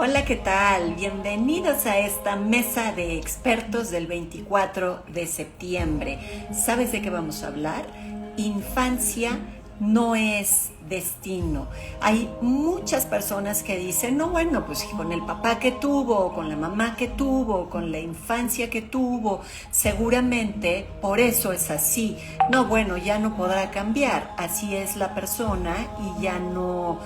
Hola, ¿qué tal? Bienvenidos a esta mesa de expertos del 24 de septiembre. ¿Sabes de qué vamos a hablar? Infancia no es destino. Hay muchas personas que dicen, no, bueno, pues con el papá que tuvo, con la mamá que tuvo, con la infancia que tuvo, seguramente por eso es así. No, bueno, ya no podrá cambiar. Así es la persona y ya no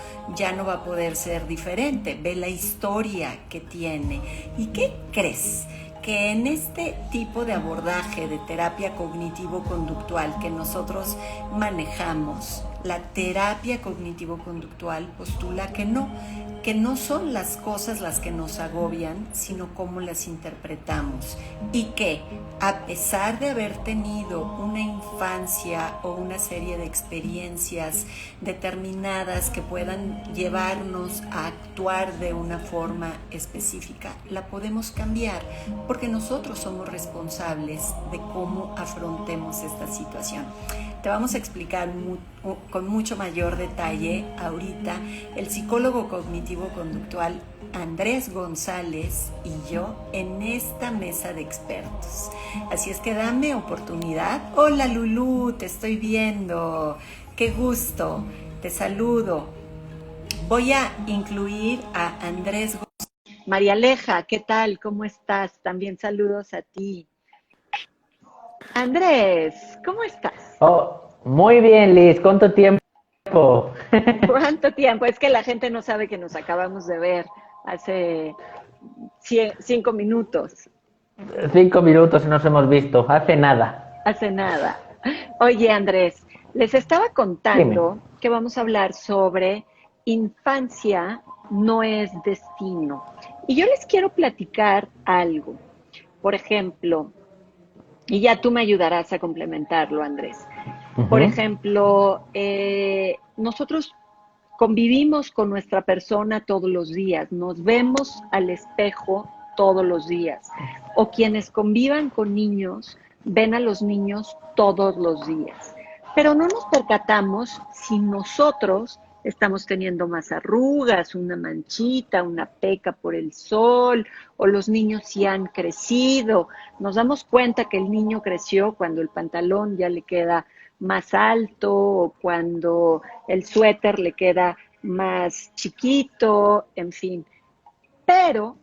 va a poder ser diferente. Ve la historia que tiene. ¿Y qué crees? Que en este tipo de abordaje de terapia cognitivo-conductual que nosotros manejamos, la terapia cognitivo-conductual postula que no son las cosas las que nos agobian, sino cómo las interpretamos. Y que a pesar de haber tenido una infancia o una serie de experiencias determinadas que puedan llevarnos a actuar de una forma específica, la podemos cambiar porque nosotros somos responsables de cómo afrontemos esta situación. Te vamos a explicar con mucho mayor detalle ahorita el psicólogo cognitivo-conductual Andrés González y yo en esta mesa de expertos. Así es que dame oportunidad. Hola Lulú, te estoy viendo. Qué gusto, te saludo. Voy a incluir a Andrés González. María Aleja, ¿qué tal? ¿Cómo estás? También saludos a ti. Andrés, ¿cómo estás? Oh, muy bien, Liz. ¿Cuánto tiempo? ¿Cuánto tiempo? Es que la gente no sabe que nos acabamos de ver hace 5 minutos, 5 minutos nos hemos visto. Hace nada. hace nada. Oye, Andrés, les estaba Dime. contando que vamos a hablar sobre infancia no es destino. Y yo les quiero platicar algo. Por ejemplo, y ya tú me ayudarás a complementarlo, Andrés. Por Ujú. ejemplo, nosotros convivimos con nuestra persona todos los días, nos vemos al espejo todos los días. O quienes convivan con niños ven a los niños todos los días. Pero no nos percatamos si nosotros estamos teniendo más arrugas, una manchita, una peca por el sol, o los niños si han crecido. Nos damos cuenta que el niño creció cuando el pantalón ya le queda más alto o cuando el suéter le queda más chiquito, en fin. Pero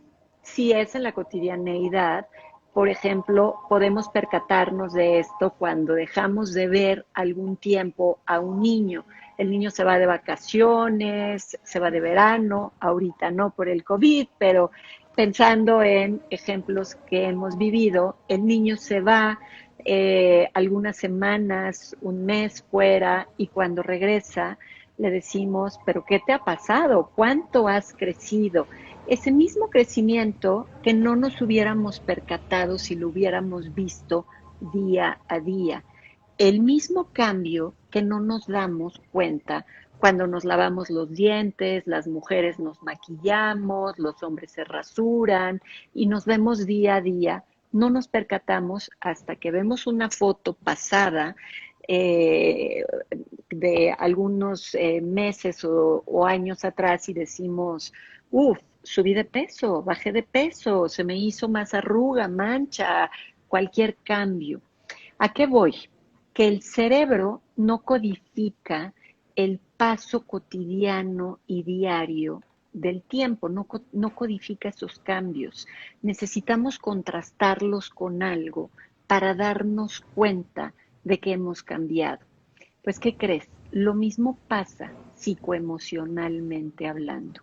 si es en la cotidianeidad, por ejemplo, podemos percatarnos de esto cuando dejamos de ver algún tiempo a un niño. El niño se va de vacaciones, se va de verano, ahorita no por el COVID, pero pensando en ejemplos que hemos vivido, el niño se va algunas semanas, un mes fuera y cuando regresa le decimos, pero ¿qué te ha pasado? ¿Cuánto has crecido? Ese mismo crecimiento que no nos hubiéramos percatado si lo hubiéramos visto día a día. El mismo cambio que no nos damos cuenta cuando nos lavamos los dientes, las mujeres nos maquillamos, los hombres se rasuran y nos vemos día a día, no nos percatamos hasta que vemos una foto pasada eh, de algunos meses o años atrás y decimos, uff, subí de peso, bajé de peso, se me hizo más arruga, mancha, cualquier cambio. ¿A qué voy? Que el cerebro no codifica el paso cotidiano y diario del tiempo, no codifica esos cambios. Necesitamos contrastarlos con algo para darnos cuenta de que hemos cambiado. Pues, ¿qué crees? Lo mismo pasa psicoemocionalmente hablando.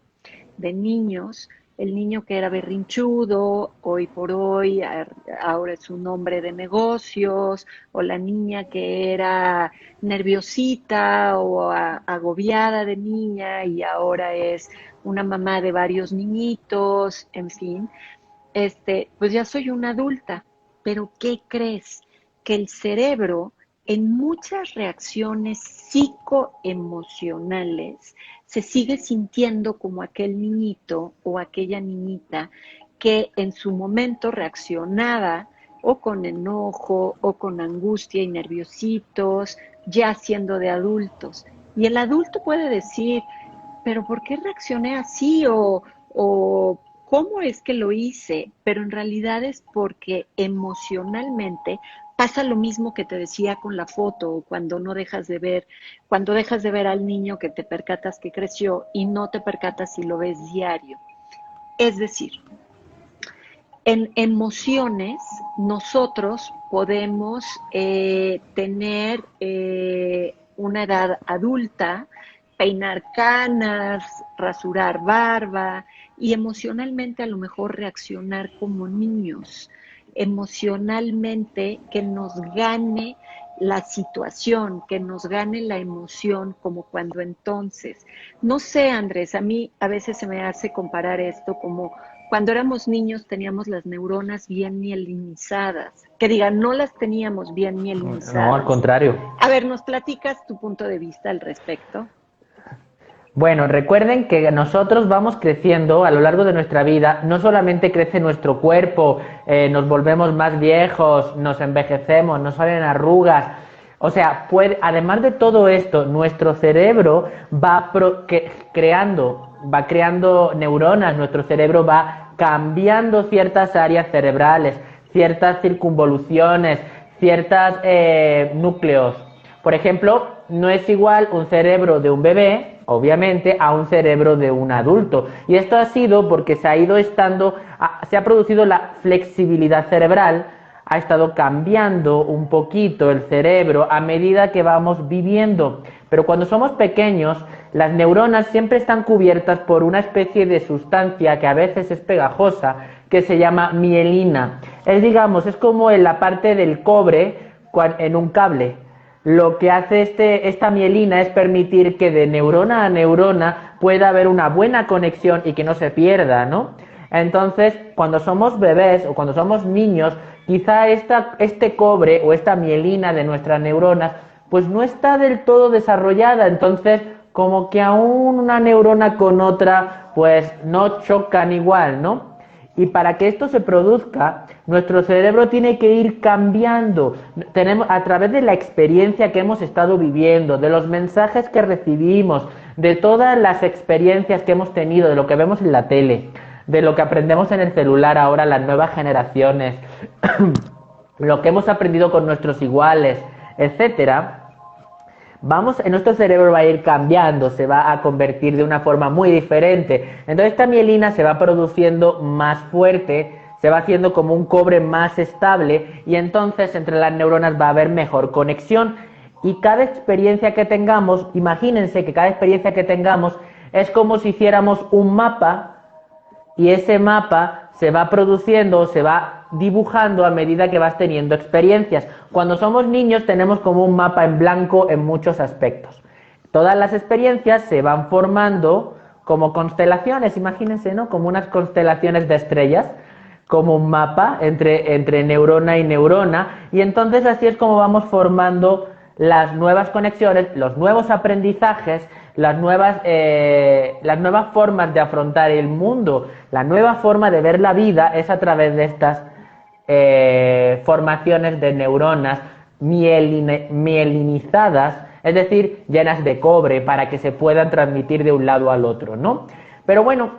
De niños, el niño que era berrinchudo, hoy por hoy ahora es un hombre de negocios, o la niña que era nerviosita o agobiada de niña y ahora es una mamá de varios niñitos, en fin, pues ya soy una adulta, pero ¿qué crees? Que el cerebro en muchas reacciones psicoemocionales se sigue sintiendo como aquel niñito o aquella niñita que en su momento reaccionaba o con enojo o con angustia y nerviositos, ya siendo de adultos. Y el adulto puede decir, pero ¿por qué reaccioné así? o cómo es que lo hice, pero en realidad es porque emocionalmente pasa lo mismo que te decía con la foto, o cuando no dejas de ver, cuando dejas de ver al niño que te percatas que creció y no te percatas si lo ves diario. Es decir, en emociones nosotros podemos tener una edad adulta, peinar canas, rasurar barba y emocionalmente a lo mejor reaccionar como niños, emocionalmente que nos gane la situación, que nos gane la emoción como cuando entonces. No sé, Andrés, a mí a veces se me hace comparar esto como cuando éramos niños teníamos las neuronas bien mielinizadas, que digan, no las teníamos bien No, al mielinizadas. contrario. A ver, ¿nos platicas tu punto de vista al respecto? Bueno, recuerden que nosotros vamos creciendo a lo largo de nuestra vida, no solamente crece nuestro cuerpo, nos volvemos más viejos, nos envejecemos, nos salen arrugas, o sea, además de todo esto, nuestro cerebro va creando neuronas, nuestro cerebro va cambiando ciertas áreas cerebrales, ciertas circunvoluciones, ciertos núcleos. Por ejemplo, no es igual un cerebro de un bebé, obviamente, a un cerebro de un adulto. Y esto ha sido porque se ha producido la flexibilidad cerebral, ha estado cambiando un poquito el cerebro a medida que vamos viviendo. Pero cuando somos pequeños, las neuronas siempre están cubiertas por una especie de sustancia que a veces es pegajosa, que se llama mielina. Es como en la parte del cobre en un cable. Lo que hace esta mielina es permitir que de neurona a neurona pueda haber una buena conexión y que no se pierda, ¿no? Entonces, cuando somos bebés o cuando somos niños, quizá este cobre o esta mielina de nuestras neuronas pues no está del todo desarrollada, entonces como que aún una neurona con otra pues no chocan igual, ¿no? Y para que esto se produzca, nuestro cerebro tiene que ir cambiando. A través de la experiencia que hemos estado viviendo, de los mensajes que recibimos, de todas las experiencias que hemos tenido, de lo que vemos en la tele, de lo que aprendemos en el celular ahora, las nuevas generaciones, lo que hemos aprendido con nuestros iguales, etcétera. Nuestro cerebro va a ir cambiando, se va a convertir de una forma muy diferente. Entonces esta mielina se va produciendo más fuerte, se va haciendo como un cobre más estable y entonces entre las neuronas va a haber mejor conexión. Y cada experiencia que tengamos, imagínense que cada experiencia que tengamos es como si hiciéramos un mapa y ese mapa se va produciendo, se va dibujando a medida que vas teniendo experiencias. Cuando somos niños tenemos como un mapa en blanco en muchos aspectos. Todas las experiencias se van formando como constelaciones, imagínense, ¿no? Como unas constelaciones de estrellas, como un mapa entre neurona y neurona, y entonces así es como vamos formando las nuevas conexiones, los nuevos aprendizajes, las nuevas formas de afrontar el mundo, la nueva forma de ver la vida es a través de estas formaciones de neuronas mielinizadas, es decir, llenas de cobre para que se puedan transmitir de un lado al otro, ¿no? Pero bueno,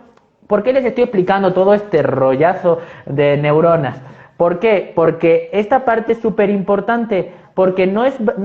¿por qué les estoy explicando todo este rollazo de neuronas? ¿Por qué? Porque esta parte es súper importante, porque no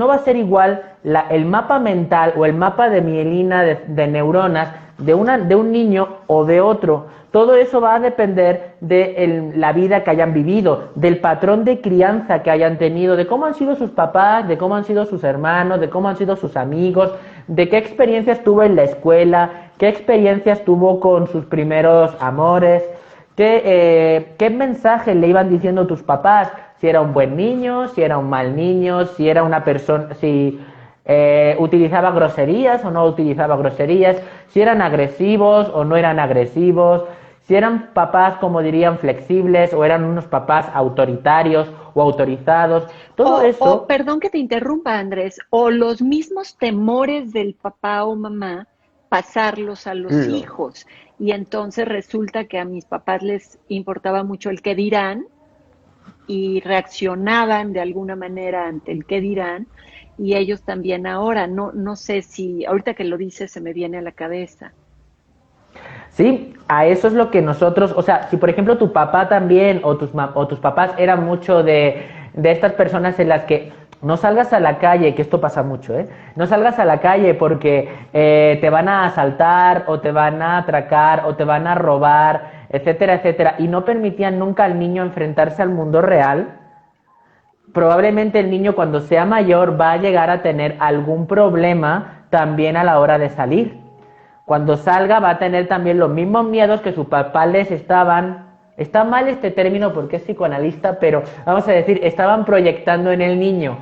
va a ser igual el mapa mental o el mapa de mielina de neuronas de un niño o de otro. Todo eso va a depender de la vida que hayan vivido, del patrón de crianza que hayan tenido, de cómo han sido sus papás, de cómo han sido sus hermanos, de cómo han sido sus amigos, de qué experiencias tuvo en la escuela, qué experiencias tuvo con sus primeros amores, qué mensaje le iban diciendo tus papás, si era un buen niño, si era un mal niño, si era una persona, si utilizaba groserías o no utilizaba groserías, si eran agresivos o no eran agresivos, si eran papás, como dirían, flexibles o eran unos papás autoritarios o autorizados, todo eso. Perdón que te interrumpa, Andrés, o los mismos temores del papá o mamá, pasarlos a los Lo- hijos. Y entonces resulta que a mis papás les importaba mucho el qué dirán y reaccionaban de alguna manera ante el qué dirán, y ellos también ahora. No sé si, ahorita que lo dices, se me viene a la cabeza. Sí, a eso es lo que nosotros, o sea, si por ejemplo tu papá también o tus papás eran mucho de estas personas en las que no salgas a la calle, que esto pasa mucho, ¿eh? No salgas a la calle porque te van a asaltar o te van a atracar o te van a robar, etcétera, etcétera, y no permitían nunca al niño enfrentarse al mundo real. Probablemente el niño cuando sea mayor va a llegar a tener algún problema también a la hora de salir. Cuando salga va a tener también los mismos miedos que sus papás les estaban, está mal este término porque es psicoanalista, pero vamos a decir, estaban proyectando en el niño.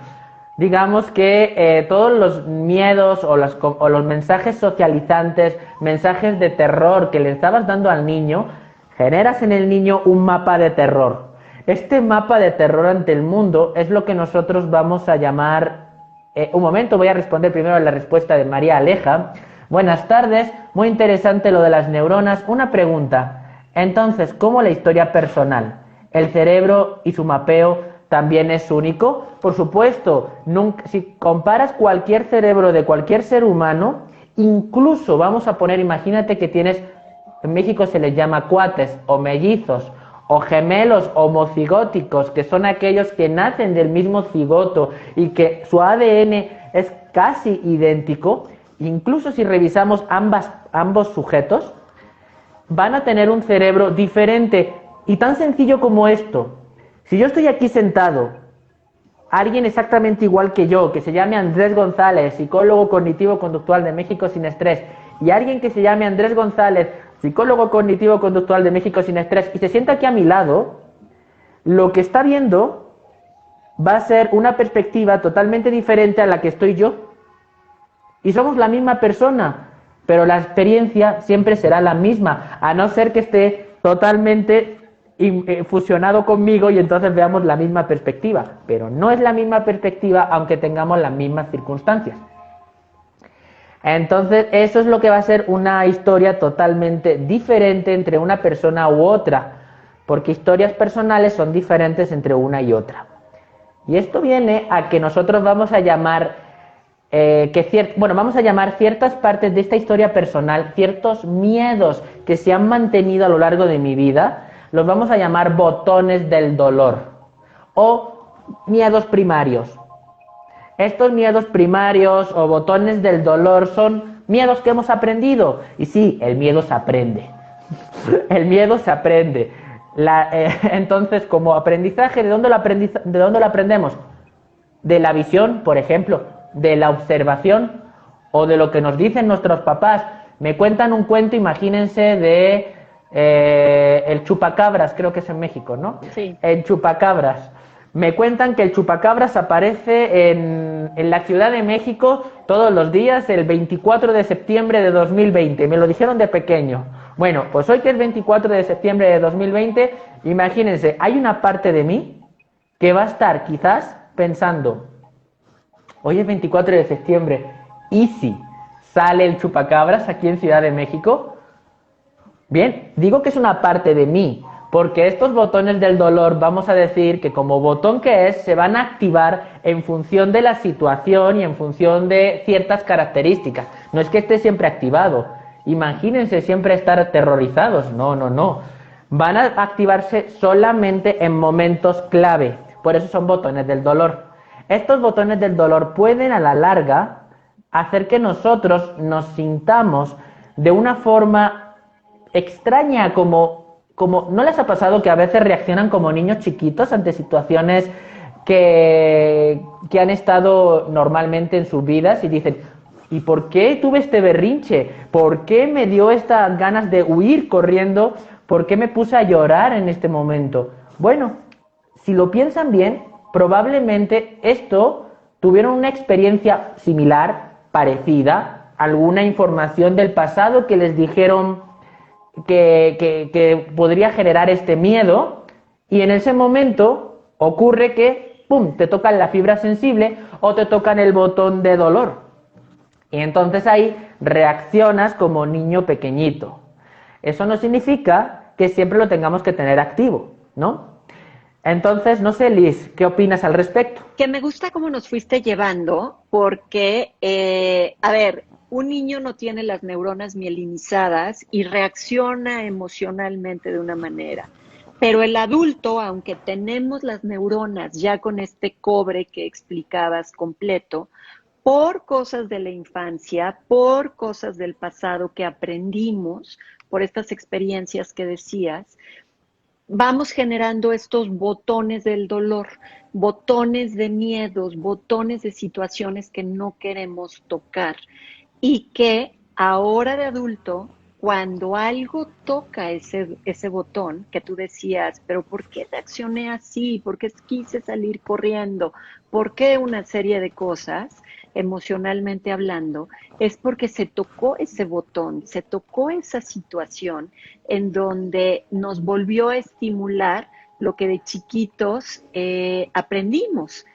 Digamos que todos los miedos o los mensajes socializantes, mensajes de terror que le estabas dando al niño, generas en el niño un mapa de terror. Este mapa de terror ante el mundo es lo que nosotros vamos a llamar... un momento, voy a responder primero a la respuesta de María Aleja. Buenas tardes, muy interesante lo de las neuronas. Una pregunta, entonces, ¿cómo la historia personal, el cerebro y su mapeo también es único? Por supuesto, si comparas cualquier cerebro de cualquier ser humano, incluso vamos a poner, imagínate que tienes, en México se les llama cuates o mellizos, o gemelos homocigóticos, que son aquellos que nacen del mismo cigoto y que su ADN es casi idéntico. Incluso si revisamos ambos sujetos, van a tener un cerebro diferente. Y tan sencillo como esto, si yo estoy aquí sentado, alguien exactamente igual que yo, que se llame Andrés González, psicólogo cognitivo-conductual de México Sin Estrés, y alguien que se llame Andrés González, psicólogo cognitivo-conductual de México Sin Estrés, y se sienta aquí a mi lado, lo que está viendo va a ser una perspectiva totalmente diferente a la que estoy yo. Y somos la misma persona, pero la experiencia siempre será la misma, a no ser que esté totalmente fusionado conmigo y entonces veamos la misma perspectiva. Pero no es la misma perspectiva aunque tengamos las mismas circunstancias. Entonces eso es lo que va a ser una historia totalmente diferente entre una persona u otra, porque historias personales son diferentes entre una y otra. Y esto viene a que nosotros vamos a llamar vamos a llamar ciertas partes de esta historia personal, ciertos miedos que se han mantenido a lo largo de mi vida, los vamos a llamar botones del dolor o miedos primarios. Estos miedos primarios o botones del dolor son miedos que hemos aprendido. Y sí, el miedo se aprende. El miedo se aprende. Entonces, como aprendizaje, ¿de dónde lo aprendemos? De la visión, por ejemplo, de la observación o de lo que nos dicen nuestros papás. Me cuentan un cuento, imagínense, de el chupacabras, creo que es en México, ¿no? Sí. El chupacabras. Me cuentan que el chupacabras aparece en la Ciudad de México todos los días, el 24 de septiembre de 2020. Me lo dijeron de pequeño. Bueno, pues hoy que es 24 de septiembre de 2020, imagínense, hay una parte de mí que va a estar quizás pensando, hoy es 24 de septiembre, ¿y si sale el chupacabras aquí en Ciudad de México? Bien, digo que es una parte de mí, porque estos botones del dolor, vamos a decir que como botón que es, se van a activar en función de la situación y en función de ciertas características. No es que esté siempre activado. Imagínense siempre estar aterrorizados. No, no, no. Van a activarse solamente en momentos clave. Por eso son botones del dolor. Estos botones del dolor pueden a la larga hacer que nosotros nos sintamos de una forma extraña, como ¿no les ha pasado que a veces reaccionan como niños chiquitos ante situaciones que han estado normalmente en sus vidas y dicen, ¿y por qué tuve este berrinche? ¿Por qué me dio estas ganas de huir corriendo? ¿Por qué me puse a llorar en este momento? Bueno, si lo piensan bien, probablemente esto tuvieron una experiencia similar, parecida, alguna información del pasado que les dijeron que podría generar este miedo, y en ese momento ocurre que ¡pum!, te tocan la fibra sensible o te tocan el botón de dolor. Y entonces ahí reaccionas como niño pequeñito. Eso no significa que siempre lo tengamos que tener activo, ¿no? Entonces, no sé, Liz, ¿qué opinas al respecto? Que me gusta cómo nos fuiste llevando, porque, a ver, un niño no tiene las neuronas mielinizadas y reacciona emocionalmente de una manera. Pero el adulto, aunque tenemos las neuronas ya con este cobre que explicabas completo, por cosas de la infancia, por cosas del pasado que aprendimos, por estas experiencias que decías, vamos generando estos botones del dolor, botones de miedos, botones de situaciones que no queremos tocar y que ahora de adulto, cuando algo toca ese botón que tú decías, pero ¿por qué reaccioné así? ¿Por qué quise salir corriendo? ¿Por qué una serie de cosas, emocionalmente hablando? Es porque se tocó ese botón, se tocó esa situación en donde nos volvió a estimular lo que de chiquitos aprendimos.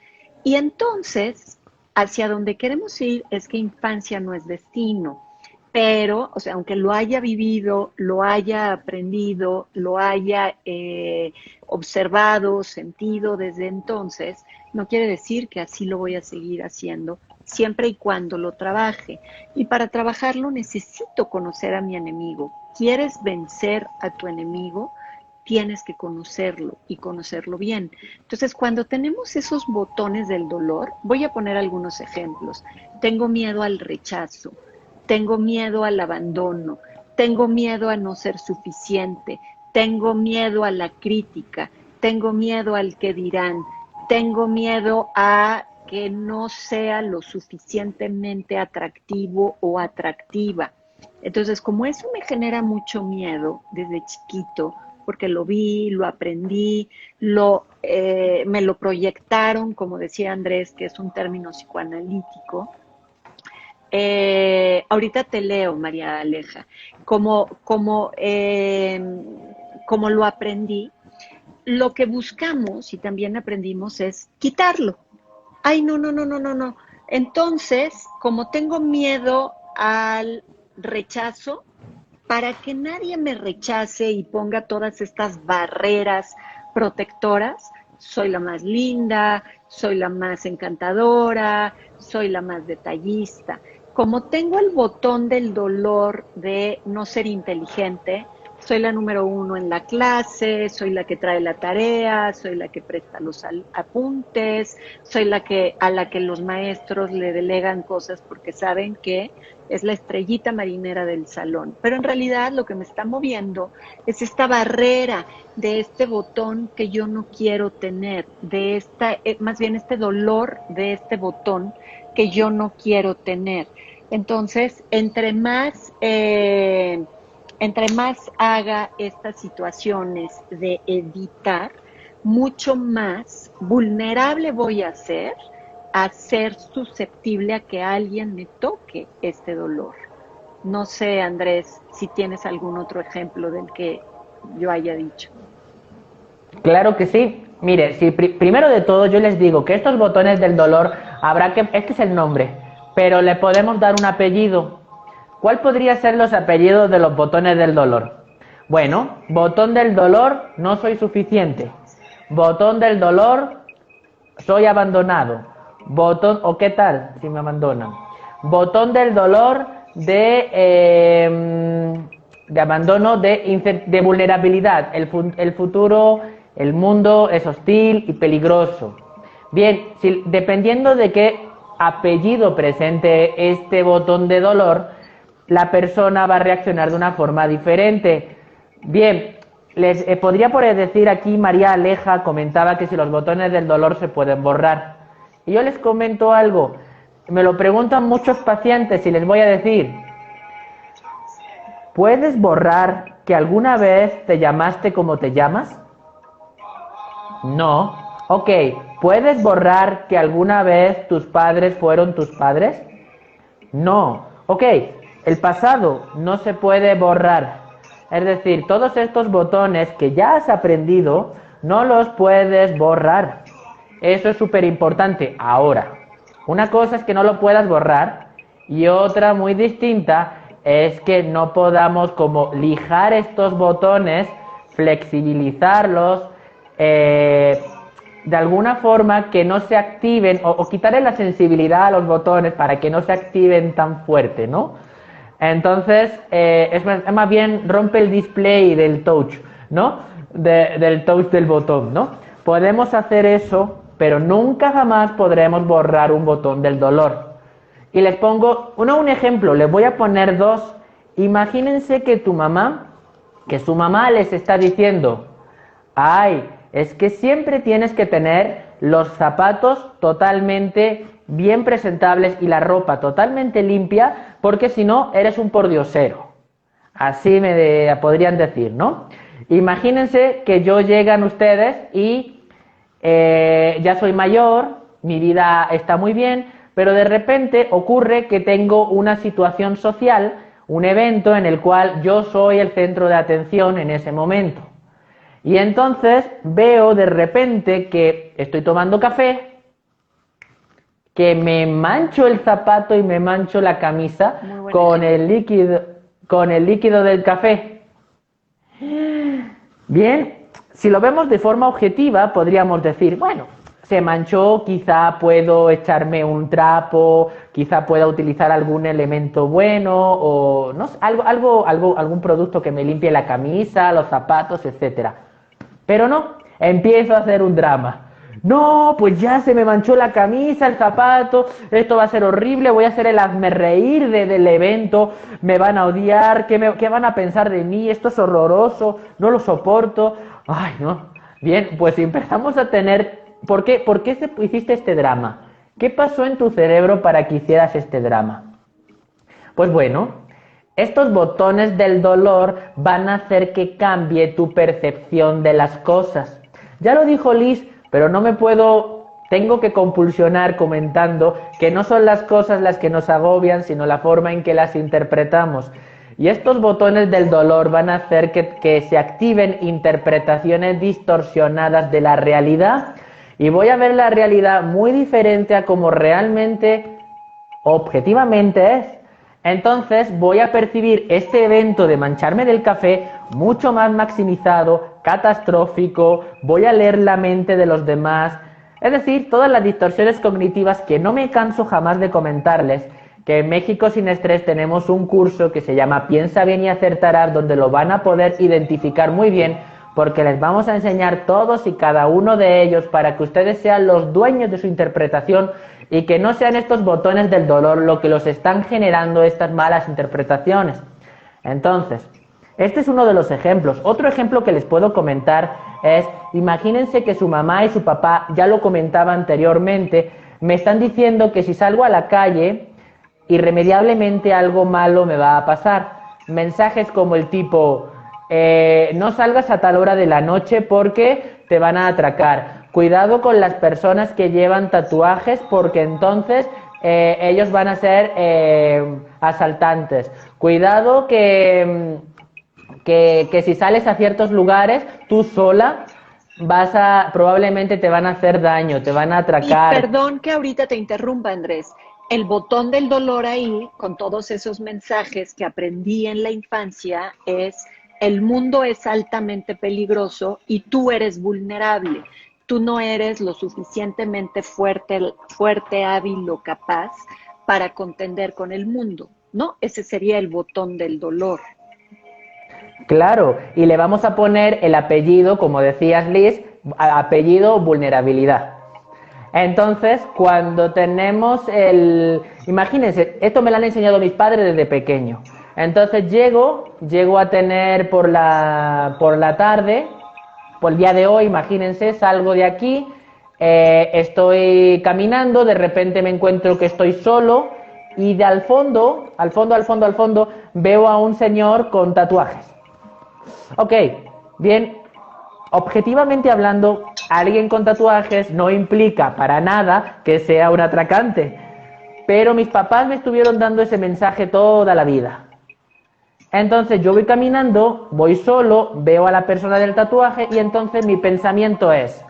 Y entonces, hacia donde queremos ir es que infancia no es destino, pero, o sea, aunque lo haya vivido, lo haya aprendido, lo haya observado, sentido desde entonces, no quiere decir que así lo voy a seguir haciendo, siempre y cuando lo trabaje. Y para trabajarlo necesito conocer a mi enemigo. ¿Quieres vencer a tu enemigo? Tienes que conocerlo y conocerlo bien. Entonces, cuando tenemos esos botones del dolor, voy a poner algunos ejemplos. Tengo miedo al rechazo, tengo miedo al abandono, tengo miedo a no ser suficiente, tengo miedo a la crítica, tengo miedo al que dirán, tengo miedo a que no sea lo suficientemente atractivo o atractiva. Entonces, como eso me genera mucho miedo desde chiquito, porque lo vi, lo aprendí, me lo proyectaron, como decía Andrés, que es un término psicoanalítico. Ahorita te leo, María Aleja, como lo aprendí, lo que buscamos y también aprendimos es quitarlo. Ay, no, no, no, no, no, no. Entonces, como tengo miedo al rechazo, para que nadie me rechace y ponga todas estas barreras protectoras, soy la más linda, soy la más encantadora, soy la más detallista. Como tengo el botón del dolor de no ser inteligente, soy la número uno en la clase, soy la que trae la tarea, soy la que presta los apuntes, soy a la que los maestros le delegan cosas porque saben que es la estrellita marinera del salón. Pero en realidad lo que me está moviendo es esta barrera de este botón que yo no quiero tener, más bien este dolor de este botón que yo no quiero tener. Entonces, entre más haga estas situaciones de evitar, mucho más vulnerable voy a ser susceptible a que alguien me toque este dolor. No sé, Andrés, si tienes algún otro ejemplo del que yo haya dicho. Claro que sí. Mire, si primero de todo yo les digo que estos botones del dolor este es el nombre, pero le podemos dar un apellido. ¿Cuál podría ser los apellidos de los botones del dolor? Bueno, botón del dolor, no soy suficiente. Botón del dolor, soy abandonado. Botón, o qué tal si me abandonan. Botón del dolor de abandono, de vulnerabilidad. El futuro, el mundo es hostil y peligroso. Bien, dependiendo de qué apellido presente este botón de dolor, la persona va a reaccionar de una forma diferente. Bien, les podría por decir aquí, María Aleja comentaba que si los botones del dolor se pueden borrar. Y yo les comento algo, me lo preguntan muchos pacientes y les voy a decir, ¿puedes borrar que alguna vez te llamaste como te llamas? No. Ok, ¿puedes borrar que alguna vez tus padres fueron tus padres? No. Ok, el pasado no se puede borrar. Es decir, todos estos botones que ya has aprendido, no los puedes borrar. Eso es súper importante. Ahora, una cosa es que no lo puedas borrar y otra muy distinta es que no podamos como lijar estos botones, flexibilizarlos, de alguna forma que no se activen o quitarle la sensibilidad a los botones para que no se activen tan fuerte, ¿no? Entonces, es más bien rompe el display del touch, ¿no? Del touch del botón, ¿no? Podemos hacer eso, pero nunca jamás podremos borrar un botón del dolor. Y les pongo, un ejemplo, les voy a poner dos. Imagínense que su mamá les está diciendo, ay, es que siempre tienes que tener los zapatos totalmente bien presentables y la ropa totalmente limpia, porque si no, eres un pordiosero. Así me podrían decir, ¿no? Imagínense que llegan ustedes y ya soy mayor, mi vida está muy bien, pero de repente ocurre que tengo una situación social, un evento en el cual yo soy el centro de atención en ese momento. Y entonces veo de repente que estoy tomando café, que me mancho el zapato y me mancho la camisa con el líquido del café. Bien, si lo vemos de forma objetiva, podríamos decir, bueno, se manchó, quizá puedo echarme un trapo, quizá pueda utilizar algún elemento bueno o no sé, algún producto que me limpie la camisa, los zapatos, etcétera. Pero no, empiezo a hacer un drama. No, pues ya se me manchó la camisa, el zapato, esto va a ser horrible, voy a ser el hazmerreír del evento, me van a odiar, ¿qué van a pensar de mí? Esto es horroroso, no lo soporto. Ay, no. Bien, pues empezamos a tener... ¿Por qué hiciste este drama? ¿Qué pasó en tu cerebro para que hicieras este drama? Pues bueno, estos botones del dolor van a hacer que cambie tu percepción de las cosas. Ya lo dijo Liz, pero tengo que compulsionar comentando que no son las cosas las que nos agobian, sino la forma en que las interpretamos. Y estos botones del dolor van a hacer que se activen interpretaciones distorsionadas de la realidad. Y voy a ver la realidad muy diferente a como realmente, objetivamente es. Entonces voy a percibir este evento de mancharme del café mucho más maximizado, catastrófico, voy a leer la mente de los demás. Es decir, todas las distorsiones cognitivas que no me canso jamás de comentarles, que en México Sin Estrés tenemos un curso que se llama Piensa bien y acertarás, donde lo van a poder identificar muy bien, porque les vamos a enseñar todos y cada uno de ellos para que ustedes sean los dueños de su interpretación y que no sean estos botones del dolor lo que los están generando estas malas interpretaciones. Entonces, este es uno de los ejemplos. Otro ejemplo que les puedo comentar es, imagínense que su mamá y su papá, ya lo comentaba anteriormente, me están diciendo que si salgo a la calle, irremediablemente algo malo me va a pasar. Mensajes como el tipo... no salgas a tal hora de la noche porque te van a atracar. Cuidado con las personas que llevan tatuajes porque entonces ellos van a ser asaltantes. Cuidado que si sales a ciertos lugares tú sola probablemente te van a hacer daño, te van a atracar. Y perdón que ahorita te interrumpa, Andrés. El botón del dolor ahí, con todos esos mensajes que aprendí en la infancia, es: el mundo es altamente peligroso y tú eres vulnerable. Tú no eres lo suficientemente fuerte, hábil o capaz para contender con el mundo, ¿no? Ese sería el botón del dolor. Claro, y le vamos a poner el apellido, como decías Liz, apellido vulnerabilidad. Entonces, cuando tenemos imagínense, esto me lo han enseñado mis padres desde pequeño. Entonces llego a tener por la tarde, por el día de hoy, imagínense, salgo de aquí, estoy caminando, de repente me encuentro que estoy solo y al fondo, veo a un señor con tatuajes. Ok, bien, objetivamente hablando, alguien con tatuajes no implica para nada que sea un atracante, pero mis papás me estuvieron dando ese mensaje toda la vida. Entonces yo voy caminando, voy solo, veo a la persona del tatuaje y entonces mi pensamiento es: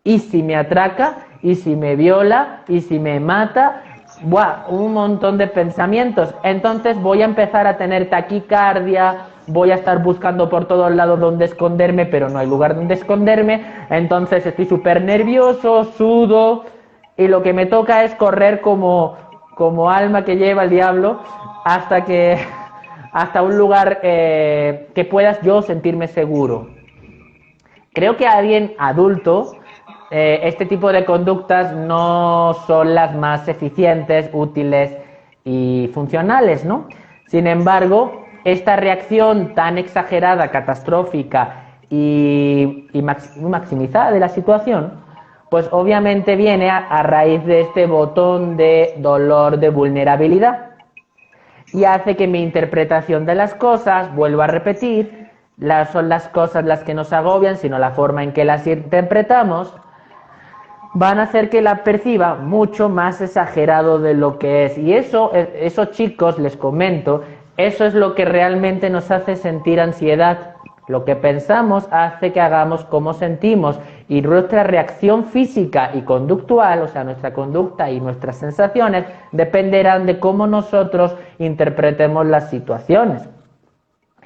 ¿y si me atraca? ¿Y si me viola? ¿Y si me mata? ¡Buah! Un montón de pensamientos. Entonces voy a empezar a tener taquicardia, voy a estar buscando por todos lados donde esconderme, pero no hay lugar donde esconderme, entonces estoy súper nervioso, sudo, y lo que me toca es correr como alma que lleva el diablo hasta un lugar que puedas yo sentirme seguro. Creo que a alguien adulto este tipo de conductas no son las más eficientes, útiles y funcionales, ¿no? Sin embargo, esta reacción tan exagerada, catastrófica y maximizada de la situación, pues obviamente viene a raíz de este botón de dolor, de vulnerabilidad, y hace que mi interpretación de las cosas, vuelvo a repetir, son las cosas las que nos agobian, sino la forma en que las interpretamos, van a hacer que la perciba mucho más exagerado de lo que es. Y eso chicos, les comento, eso es lo que realmente nos hace sentir ansiedad. Lo que pensamos hace que hagamos como sentimos, y nuestra reacción física y conductual, o sea, nuestra conducta y nuestras sensaciones, dependerán de cómo nosotros interpretemos las situaciones.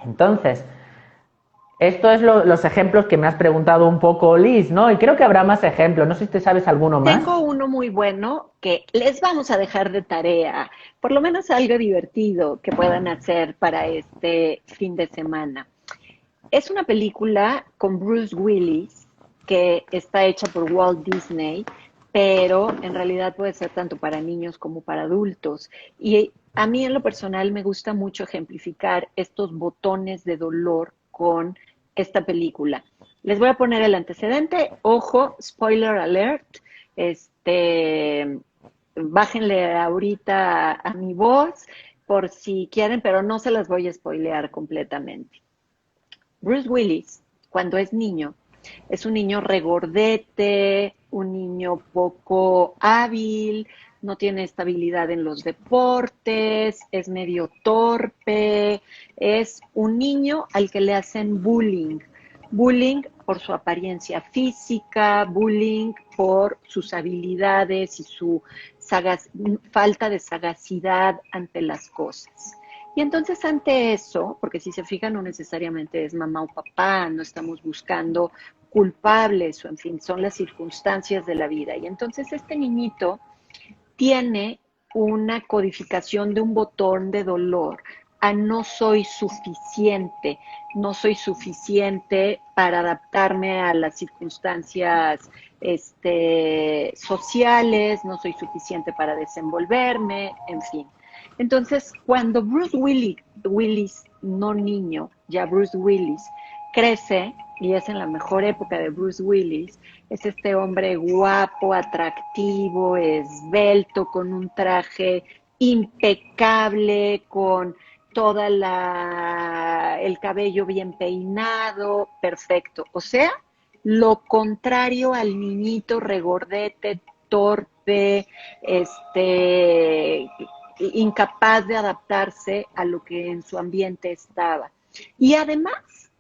Entonces, esto es los ejemplos que me has preguntado un poco, Liz, ¿no? Y creo que habrá más ejemplos. No sé si te sabes alguno más. Tengo uno muy bueno que les vamos a dejar de tarea, por lo menos algo divertido que puedan hacer para este fin de semana. Es una película con Bruce Willis que está hecha por Walt Disney, pero en realidad puede ser tanto para niños como para adultos. Y a mí en lo personal me gusta mucho ejemplificar estos botones de dolor con esta película. Les voy a poner el antecedente. Ojo, spoiler alert. Este, bájenle ahorita a mi voz por si quieren, pero no se las voy a spoilear completamente. Bruce Willis, cuando es un niño regordete, un niño poco hábil, no tiene estabilidad en los deportes, es medio torpe, es un niño al que le hacen bullying. Bullying por su apariencia física, bullying por sus habilidades y su falta de sagacidad ante las cosas. Y entonces ante eso, porque si se fijan no necesariamente es mamá o papá, no estamos buscando culpables o en fin, son las circunstancias de la vida. Y entonces este niñito tiene una codificación de un botón de dolor a no soy suficiente para adaptarme a las circunstancias sociales, no soy suficiente para desenvolverme, en fin. Entonces, cuando Willis, no niño, ya Bruce Willis, crece, y es en la mejor época de Bruce Willis, es este hombre guapo, atractivo, esbelto, con un traje impecable, con el cabello bien peinado, perfecto. O sea, lo contrario al niñito regordete, torpe, incapaz de adaptarse a lo que en su ambiente estaba. Y además,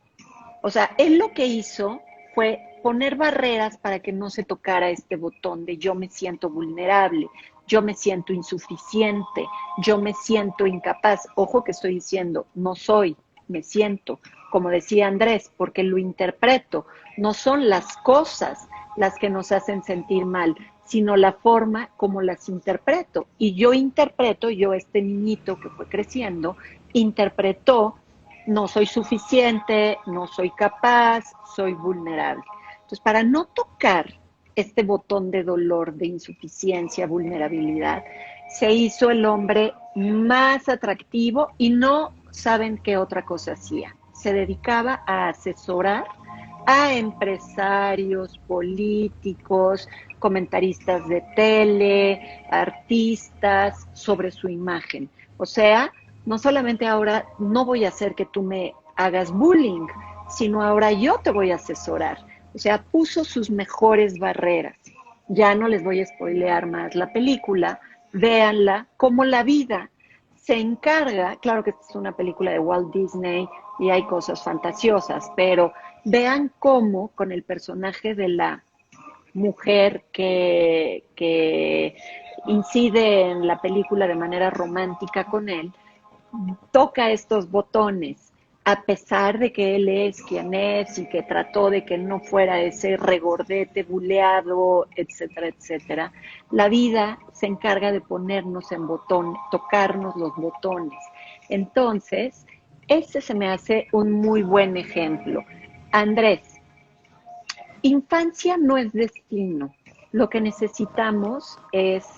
o sea, él lo que hizo fue poner barreras para que no se tocara este botón de yo me siento vulnerable, yo me siento insuficiente, yo me siento incapaz. Ojo que estoy diciendo, no soy, me siento, como decía Andrés, porque lo interpreto. No son las cosas las que nos hacen sentir mal, sino la forma como las interpreto. Y este niñito que fue creciendo, interpretó, no soy suficiente, no soy capaz, soy vulnerable. Entonces, para no tocar este botón de dolor, de insuficiencia, vulnerabilidad, se hizo el hombre más atractivo y no saben qué otra cosa hacía. Se dedicaba a asesorar a empresarios, políticos, comentaristas de tele, artistas, sobre su imagen. O sea, no solamente ahora no voy a hacer que tú me hagas bullying, sino ahora yo te voy a asesorar. O sea, puso sus mejores barreras. Ya no les voy a spoilear más la película, véanla, como la vida se encarga, claro que esta es una película de Walt Disney y hay cosas fantasiosas, pero vean cómo con el personaje de la mujer que incide en la película de manera romántica con él, toca estos botones a pesar de que él es quien es y que trató de que no fuera ese regordete, buleado, etcétera, etcétera, la vida se encarga de ponernos en botón, tocarnos los botones. Entonces, ese se me hace un muy buen ejemplo. Andrés, infancia no es destino. Lo que necesitamos es,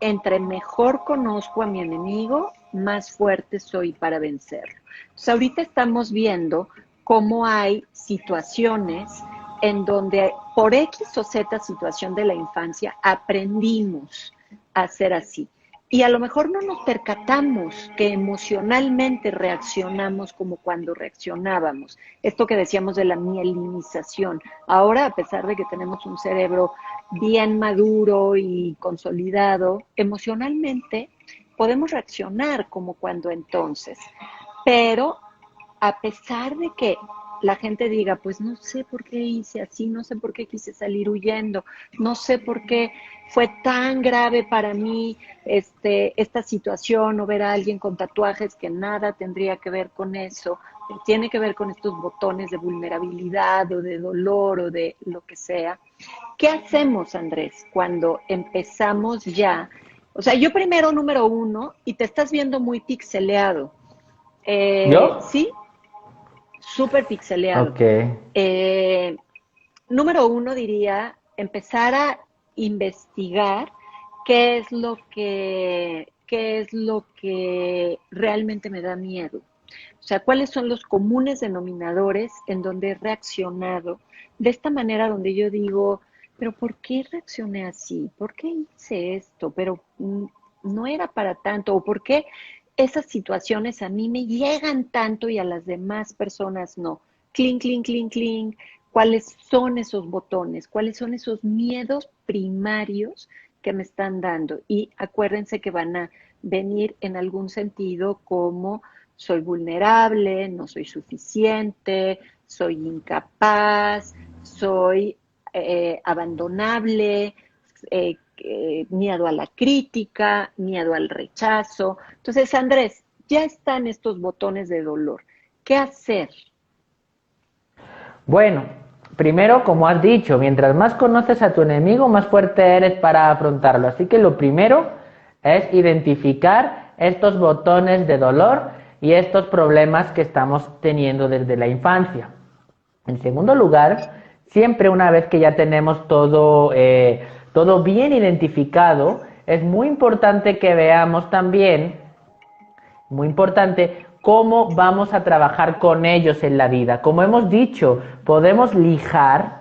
entre mejor conozco a mi enemigo, más fuerte soy para vencerlo. Entonces, ahorita estamos viendo cómo hay situaciones en donde por X o Z situación de la infancia aprendimos a ser así. Y a lo mejor no nos percatamos que emocionalmente reaccionamos como cuando reaccionábamos. Esto que decíamos de la mielinización. Ahora, a pesar de que tenemos un cerebro bien maduro y consolidado, emocionalmente podemos reaccionar como cuando entonces. Pero a pesar de que la gente diga, pues no sé por qué hice así, no sé por qué quise salir huyendo, no sé por qué fue tan grave para mí esta situación o ver a alguien con tatuajes que nada tendría que ver con eso, tiene que ver con estos botones de vulnerabilidad o de dolor o de lo que sea. ¿Qué hacemos, Andrés, cuando empezamos ya? O sea, yo primero, número uno, y te estás viendo muy pixeleado. ¿Yo? Sí, súper pixeleado. Ok. Número uno diría empezar a investigar qué es lo que realmente me da miedo. O sea, cuáles son los comunes denominadores en donde he reaccionado de esta manera donde yo digo, pero ¿por qué reaccioné así? ¿Por qué hice esto? Pero no era para tanto. ¿O por qué esas situaciones a mí me llegan tanto y a las demás personas no? Clink, clink, clink, clink. ¿Cuáles son esos botones? ¿Cuáles son esos miedos primarios que me están dando? Y acuérdense que van a venir en algún sentido como soy vulnerable, no soy suficiente, soy incapaz, soy abandonable, miedo a la crítica, miedo al rechazo. Entonces, Andrés, ya están estos botones de dolor. ¿Qué hacer? Bueno, primero, como has dicho, mientras más conoces a tu enemigo, más fuerte eres para afrontarlo. Así que lo primero es identificar estos botones de dolor y estos problemas que estamos teniendo desde la infancia. En segundo lugar, siempre una vez que ya tenemos todo bien identificado, es muy importante que veamos también, muy importante, cómo vamos a trabajar con ellos en la vida. Como hemos dicho, podemos lijar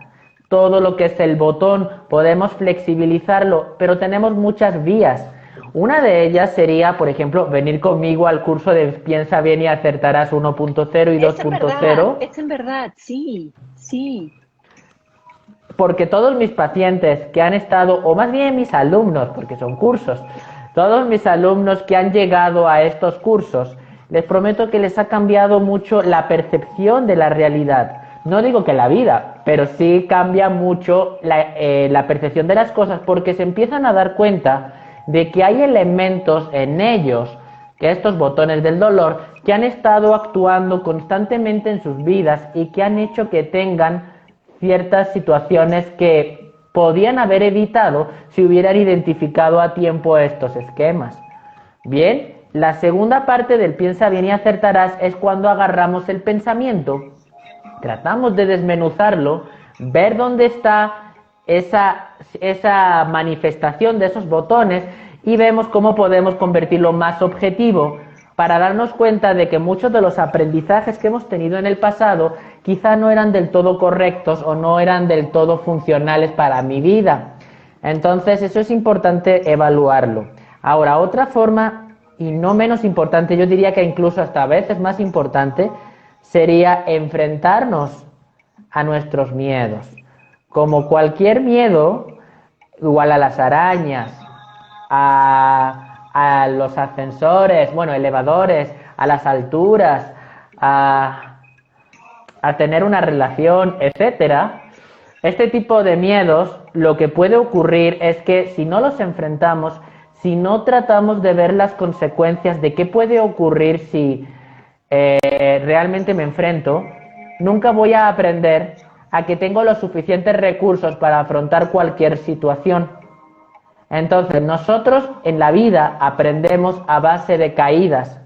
todo lo que es el botón, podemos flexibilizarlo, pero tenemos muchas vías. Una de ellas sería, por ejemplo, venir conmigo al curso de Piensa bien y acertarás 1.0 y 2.0. Es en verdad, sí, sí. Porque todos mis pacientes que han estado, o más bien mis alumnos, porque son cursos, todos mis alumnos que han llegado a estos cursos, les prometo que les ha cambiado mucho la percepción de la realidad. No digo que la vida, pero sí cambia mucho la percepción de las cosas porque se empiezan a dar cuenta de que hay elementos en ellos, que estos botones del dolor, que han estado actuando constantemente en sus vidas y que han hecho que tengan ciertas situaciones que podían haber evitado si hubieran identificado a tiempo estos esquemas. Bien, la segunda parte del piensa bien y acertarás es cuando agarramos el pensamiento, tratamos de desmenuzarlo, ver dónde está esa manifestación de esos botones y vemos cómo podemos convertirlo más objetivo para darnos cuenta de que muchos de los aprendizajes que hemos tenido en el pasado quizá no eran del todo correctos o no eran del todo funcionales para mi vida. Entonces eso es importante evaluarlo. Ahora, otra forma, y no menos importante, yo diría que incluso hasta a veces más importante, sería enfrentarnos a nuestros miedos. Como cualquier miedo, igual a las arañas, a los ascensores, bueno, elevadores, a las alturas, a tener una relación, etcétera. Este tipo de miedos, lo que puede ocurrir es que si no los enfrentamos, si no tratamos de ver las consecuencias de qué puede ocurrir si realmente me enfrento, nunca voy a aprender a que tengo los suficientes recursos para afrontar cualquier situación. Entonces, nosotros en la vida aprendemos a base de caídas.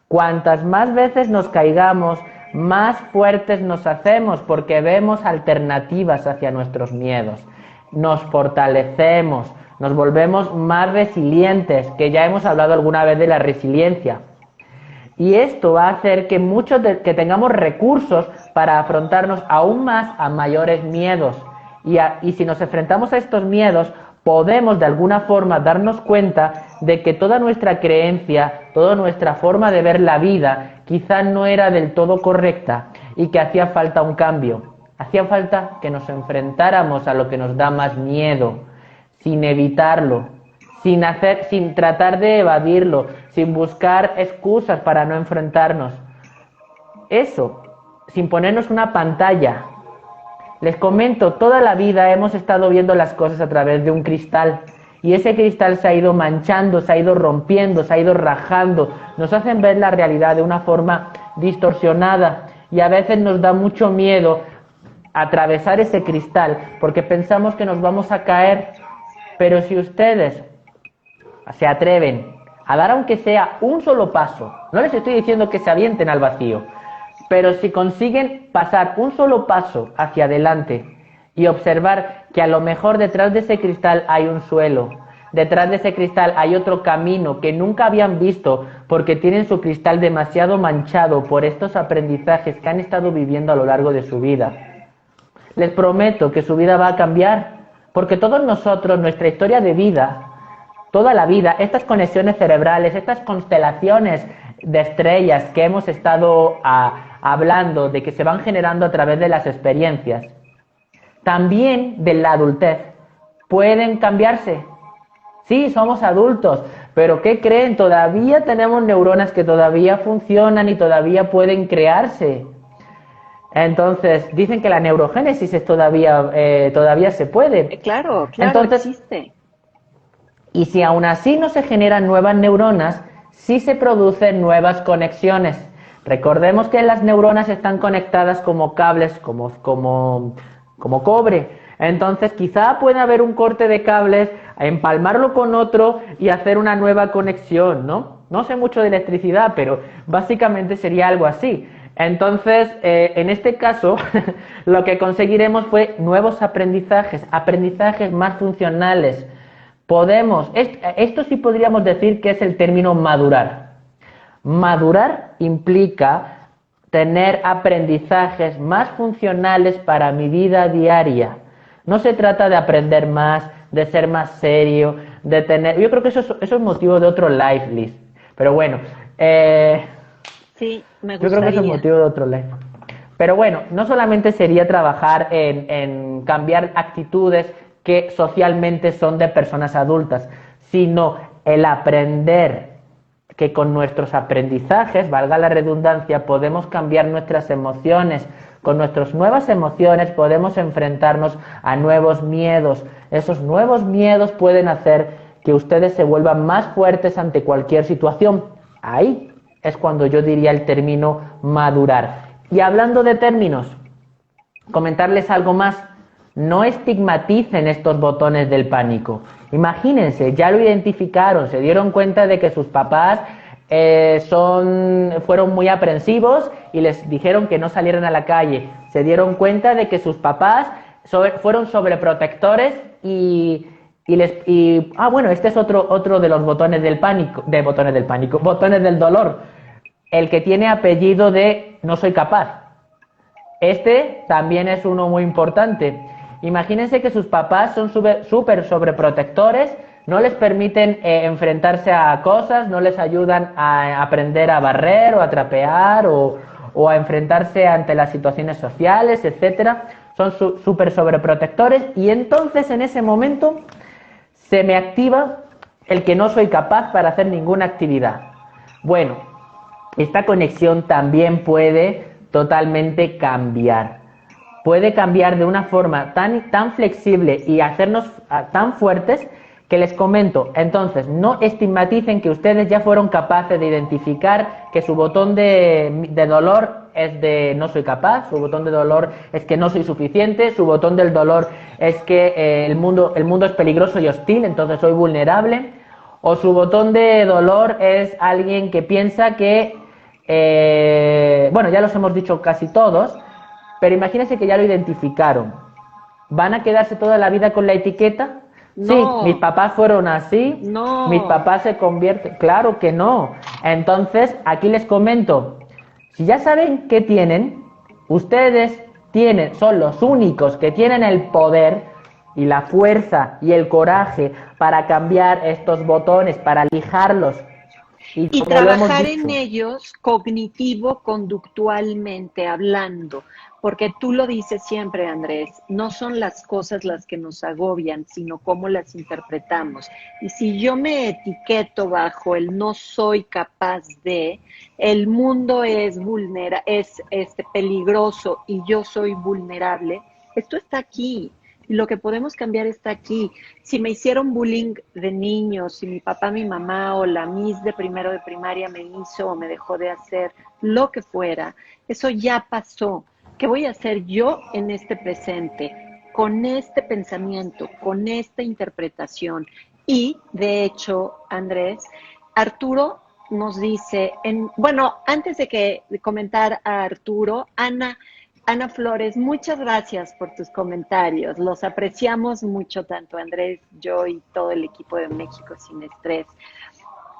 Cuantas más veces nos caigamos, más fuertes nos hacemos porque vemos alternativas hacia nuestros miedos. Nos fortalecemos, nos volvemos más resilientes, que ya hemos hablado alguna vez de la resiliencia. Y esto va a hacer que que tengamos recursos para afrontarnos aún más a mayores miedos. Y si nos enfrentamos a estos miedos, podemos de alguna forma darnos cuenta de que toda nuestra creencia, toda nuestra forma de ver la vida, quizá no era del todo correcta y que hacía falta un cambio. Hacía falta que nos enfrentáramos a lo que nos da más miedo, sin evitarlo, sin tratar de evadirlo, sin buscar excusas para no enfrentarnos. Eso, sin ponernos una pantalla. Les comento, toda la vida hemos estado viendo las cosas a través de un cristal y ese cristal se ha ido manchando, se ha ido rompiendo, se ha ido rajando. Nos hacen ver la realidad de una forma distorsionada y a veces nos da mucho miedo atravesar ese cristal porque pensamos que nos vamos a caer. Pero si ustedes se atreven a dar aunque sea un solo paso, no les estoy diciendo que se avienten al vacío, pero si consiguen pasar un solo paso hacia adelante y observar que a lo mejor detrás de ese cristal hay un suelo, detrás de ese cristal hay otro camino que nunca habían visto porque tienen su cristal demasiado manchado por estos aprendizajes que han estado viviendo a lo largo de su vida, les prometo que su vida va a cambiar, porque todos nosotros, nuestra historia de vida, toda la vida, estas conexiones cerebrales, estas constelaciones de estrellas que hemos estado hablando de que se van generando a través de las experiencias, también de la adultez, pueden cambiarse. Sí, somos adultos, pero ¿qué creen? Todavía tenemos neuronas que todavía funcionan y todavía pueden crearse. Entonces, dicen que la neurogénesis es todavía se puede. Claro, Entonces, existe. Y si aún así no se generan nuevas neuronas, sí se producen nuevas conexiones. Recordemos que las neuronas están conectadas como cables, como cobre. Entonces quizá pueda haber un corte de cables, empalmarlo con otro y hacer una nueva conexión, ¿no? No sé mucho de electricidad, pero básicamente sería algo así. Entonces, en este caso, lo que conseguiremos fue nuevos aprendizajes más funcionales. Esto sí podríamos decir que es el término madurar. Madurar implica tener aprendizajes más funcionales para mi vida diaria. No se trata de aprender más, de ser más serio, de tener... Yo creo que eso es motivo de otro live list. Pero bueno, sí, me gustaría. yo creo que eso es motivo de otro live. Pero bueno, no solamente sería trabajar en cambiar actitudes que socialmente son de personas adultas, sino el aprender que con nuestros aprendizajes, valga la redundancia, podemos cambiar nuestras emociones. Con nuestras nuevas emociones podemos enfrentarnos a nuevos miedos. Esos nuevos miedos pueden hacer que ustedes se vuelvan más fuertes ante cualquier situación. Ahí es cuando yo diría el término madurar. Y hablando de términos, comentarles algo más. No estigmaticen estos botones del pánico. Imagínense, ya lo identificaron, se dieron cuenta de que sus papás fueron muy aprensivos y les dijeron que no salieran a la calle. Se dieron cuenta de que sus papás fueron sobreprotectores bueno, este es otro de los botones del pánico, botones del dolor. El que tiene apellido de no soy capaz. Este también es uno muy importante. Imagínense que sus papás son súper sobreprotectores, no les permiten enfrentarse a cosas, no les ayudan a aprender a barrer o a trapear o a enfrentarse ante las situaciones sociales, etcétera. Son súper sobreprotectores y entonces en ese momento se me activa el que no soy capaz para hacer ninguna actividad. Bueno, esta conexión también puede totalmente cambiar. Puede cambiar de una forma tan flexible y hacernos tan fuertes Que les comento, entonces, no estigmaticen que ustedes ya fueron capaces de identificar que su botón de dolor es de no soy capaz, su botón de dolor es que no soy suficiente, su botón del dolor es que el mundo es peligroso y hostil, entonces soy vulnerable, o su botón de dolor es alguien que piensa que, bueno, ya los hemos dicho casi todos, pero imagínense que ya lo identificaron. ¿Van a quedarse toda la vida con la etiqueta? Sí, mis No, papás fueron así, mis no. papás se convierten. Claro que no. Entonces, aquí les comento, si ya saben qué tienen, ustedes son los únicos que tienen el poder y la fuerza y el coraje para cambiar estos botones, para lijarlos. Y Y como lo hemos trabajar en dicho, ellos cognitivo-conductualmente hablando, porque tú lo dices siempre, Andrés, no son las cosas las que nos agobian, sino cómo las interpretamos. Y si yo me etiqueto bajo el no soy capaz de, el mundo es peligroso y yo soy vulnerable, esto está aquí. Lo que podemos cambiar está aquí. Si me hicieron bullying de niño, si mi papá, mi mamá o la miss de primero de primaria me hizo o me dejó de hacer lo que fuera, eso ya pasó. ¿Qué voy a hacer yo en este presente? Con este pensamiento, con esta interpretación. Y, de hecho, Andrés, Arturo nos dice, bueno, antes de comentar a Arturo, Ana Flores, muchas gracias por tus comentarios. Los apreciamos mucho, tanto Andrés, yo y todo el equipo de México Sin Estrés.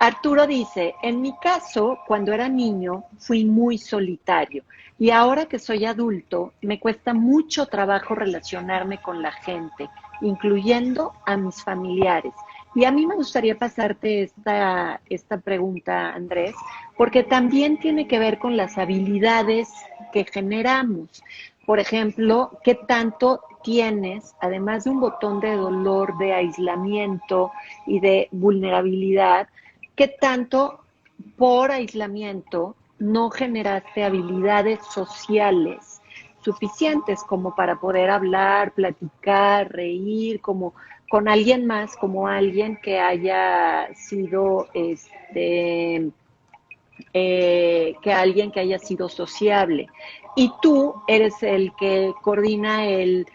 Arturo dice, en mi caso, cuando era niño, fui muy solitario y ahora que soy adulto, me cuesta mucho trabajo relacionarme con la gente, incluyendo a mis familiares. Y a mí me gustaría pasarte esta pregunta, Andrés, porque también tiene que ver con las habilidades que generamos. Por ejemplo, ¿qué tanto tienes, además de un botón de dolor, de aislamiento y de vulnerabilidad, qué tanto por aislamiento no generaste habilidades sociales suficientes como para poder hablar, platicar, reír, como con alguien más, como alguien que haya sido que alguien que haya sido sociable. Y tú eres el que coordina el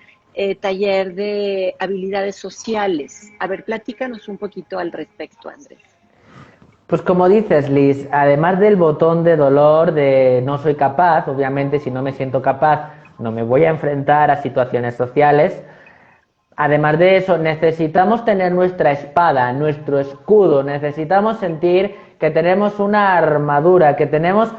taller de habilidades sociales. A ver, platícanos un poquito al respecto, Andrés. pues como dices, Liz, además del botón de dolor de no soy capaz, obviamente si no me siento capaz, no me voy a enfrentar a situaciones sociales. Además de eso, necesitamos tener nuestra espada, nuestro escudo, necesitamos sentir que tenemos una armadura, que tenemos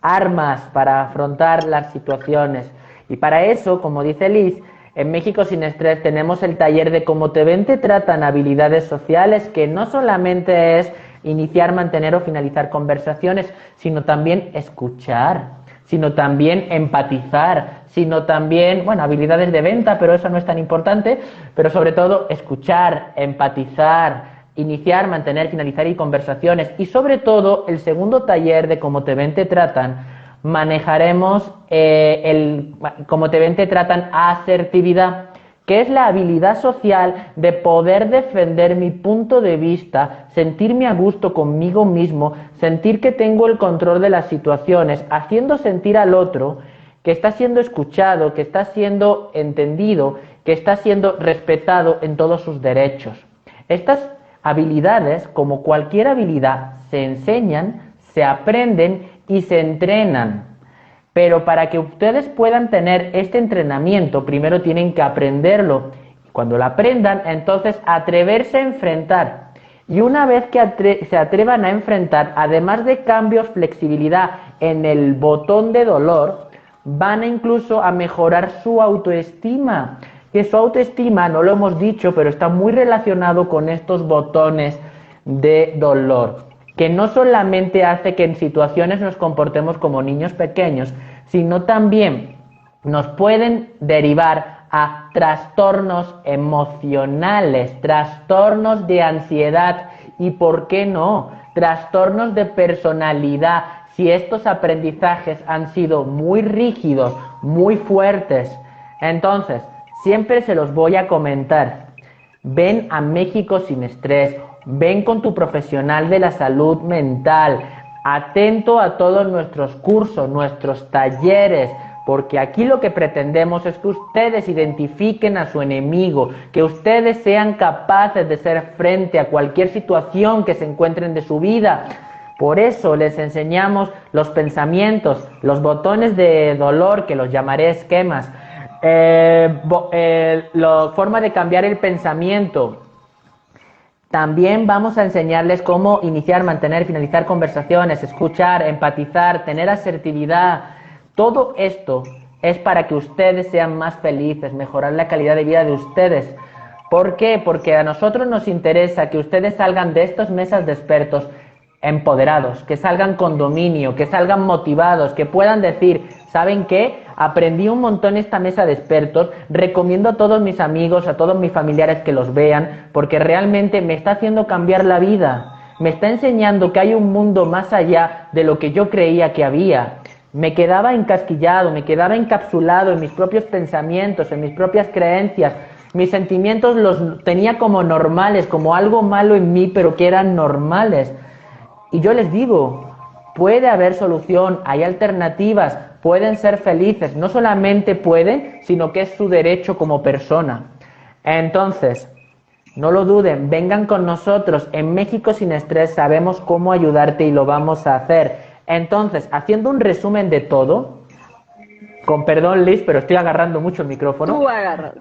armas para afrontar las situaciones. Y para eso, como dice Liz, en México Sin Estrés tenemos el taller de cómo te ven, te tratan habilidades sociales, que no solamente es iniciar, mantener o finalizar conversaciones, sino también escuchar, sino también empatizar, sino también, bueno, habilidades de venta, pero eso no es tan importante, pero sobre todo escuchar, empatizar, iniciar, mantener, finalizar y conversaciones. Y sobre todo, el segundo taller de cómo te ven, te tratan, manejaremos cómo te ven, te tratan asertividad, que es la habilidad social de poder defender mi punto de vista, sentirme a gusto conmigo mismo, sentir que tengo el control de las situaciones, haciendo sentir al otro que está siendo escuchado, que está siendo entendido, que está siendo respetado en todos sus derechos. Estas habilidades, como cualquier habilidad, se enseñan, se aprenden y se entrenan. Pero para que ustedes puedan tener este entrenamiento, primero tienen que aprenderlo. Cuando lo aprendan, entonces atreverse a enfrentar. Y una vez que se atrevan a enfrentar, además de cambios, flexibilidad en el botón de dolor, van incluso a mejorar su autoestima. Que su autoestima, no lo hemos dicho, pero está muy relacionado con estos botones de dolor, que no solamente hace que en situaciones nos comportemos como niños pequeños, sino también nos pueden derivar a trastornos emocionales, trastornos de ansiedad y, ¿por qué no?, trastornos de personalidad, si estos aprendizajes han sido muy rígidos, muy fuertes. Entonces, siempre se los voy a comentar. ven a México sin estrés, ven con tu profesional de la salud mental, atento a todos nuestros cursos, nuestros talleres, porque aquí lo que pretendemos es que ustedes identifiquen a su enemigo, que ustedes sean capaces de hacer frente a cualquier situación que se encuentren de su vida. Por eso les enseñamos los pensamientos, los botones de dolor, que los llamaré esquemas, la forma de cambiar el pensamiento. También vamos a enseñarles cómo iniciar, mantener, finalizar conversaciones, escuchar, empatizar, tener asertividad. Todo esto es para que ustedes sean más felices, mejorar la calidad de vida de ustedes. ¿Por qué? Porque a nosotros nos interesa que ustedes salgan de estas mesas de expertos empoderados, que salgan con dominio, que salgan motivados, que puedan decir, ¿saben qué? Aprendí un montón esta mesa de expertos, recomiendo a todos mis amigos, a todos mis familiares que los vean, porque realmente me está haciendo cambiar la vida, me está enseñando que hay un mundo más allá de lo que yo creía que había. Me quedaba encasquillado, me quedaba encapsulado en mis propios pensamientos, en mis propias creencias. Mis sentimientos los tenía como normales, como algo malo en mí, pero que eran normales. Y yo les digo, puede haber solución, hay alternativas, pueden ser felices. No solamente pueden, sino que es su derecho como persona. Entonces, no lo duden, vengan con nosotros. En México sin estrés sabemos cómo ayudarte y lo vamos a hacer. Entonces, haciendo un resumen de todo, con perdón Liz, pero estoy agarrando mucho el micrófono. Tú agarras.